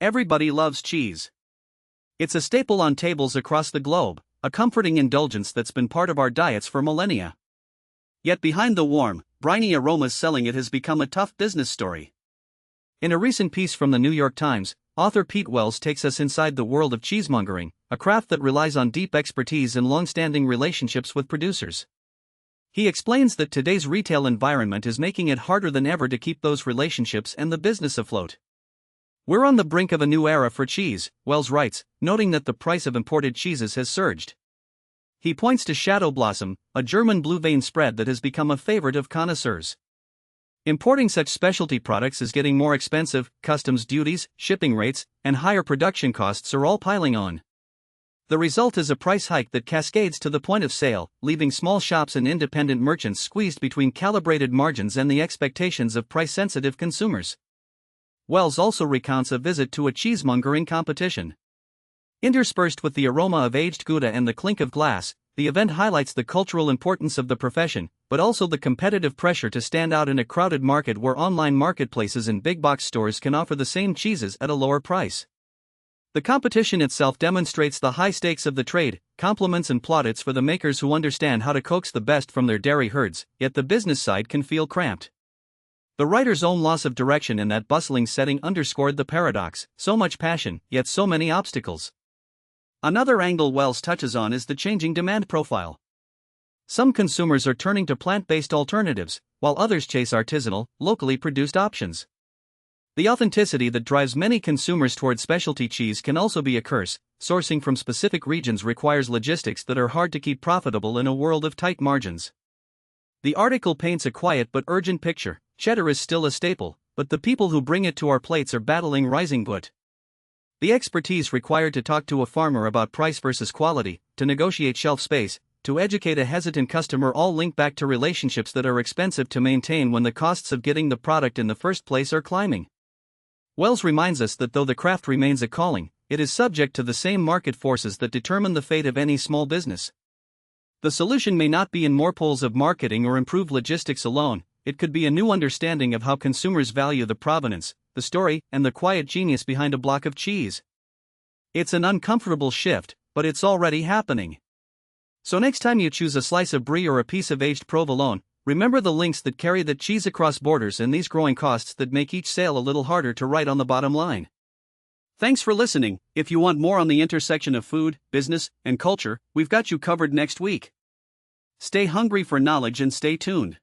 Everybody loves cheese. It's a staple on tables across the globe, a comforting indulgence that's been part of our diets for millennia. Yet behind the warm, briny aromas selling it has become a tough business story. In a recent piece from the New York Times, author Pete Wells takes us inside the world of cheesemongering, a craft that relies on deep expertise and long-standing relationships with producers. He explains that today's retail environment is making it harder than ever to keep those relationships and the business afloat. We're on the brink of a new era for cheese, Wells writes, noting that the price of imported cheeses has surged. He points to Shadow Blossom, a German blue vein spread that has become a favorite of connoisseurs. Importing such specialty products is getting more expensive. Customs duties, shipping rates, and higher production costs are all piling on. The result is a price hike that cascades to the point of sale, leaving small shops and independent merchants squeezed between calibrated margins and the expectations of price-sensitive consumers. Wells also recounts a visit to a cheesemongering competition. Interspersed with the aroma of aged Gouda and the clink of glass, the event highlights the cultural importance of the profession, but also the competitive pressure to stand out in a crowded market where online marketplaces and big-box stores can offer the same cheeses at a lower price. The competition itself demonstrates the high stakes of the trade, compliments and plaudits for the makers who understand how to coax the best from their dairy herds, yet the business side can feel cramped. The writer's own loss of direction in that bustling setting underscored the paradox: so much passion, yet so many obstacles. Another angle Wells touches on is the changing demand profile. Some consumers are turning to plant-based alternatives, while others chase artisanal, locally produced options. The authenticity that drives many consumers toward specialty cheese can also be a curse. Sourcing from specific regions requires logistics that are hard to keep profitable in a world of tight margins. The article paints a quiet but urgent picture. Cheddar is still a staple, but the people who bring it to our plates are battling rising gut. The expertise required to talk to a farmer about price versus quality, to negotiate shelf space, to educate a hesitant customer all link back to relationships that are expensive to maintain when the costs of getting the product in the first place are climbing. Wells reminds us that though the craft remains a calling, it is subject to the same market forces that determine the fate of any small business. The solution may not be in more poles of marketing or improved logistics alone. It could be a new understanding of how consumers value the provenance, the story, and the quiet genius behind a block of cheese. It's an uncomfortable shift, but it's already happening. So next time you choose a slice of brie or a piece of aged provolone, remember the links that carry that cheese across borders and these growing costs that make each sale a little harder to write on the bottom line. Thanks for listening. If you want more on the intersection of food, business, and culture, we've got you covered next week. Stay hungry for knowledge and stay tuned.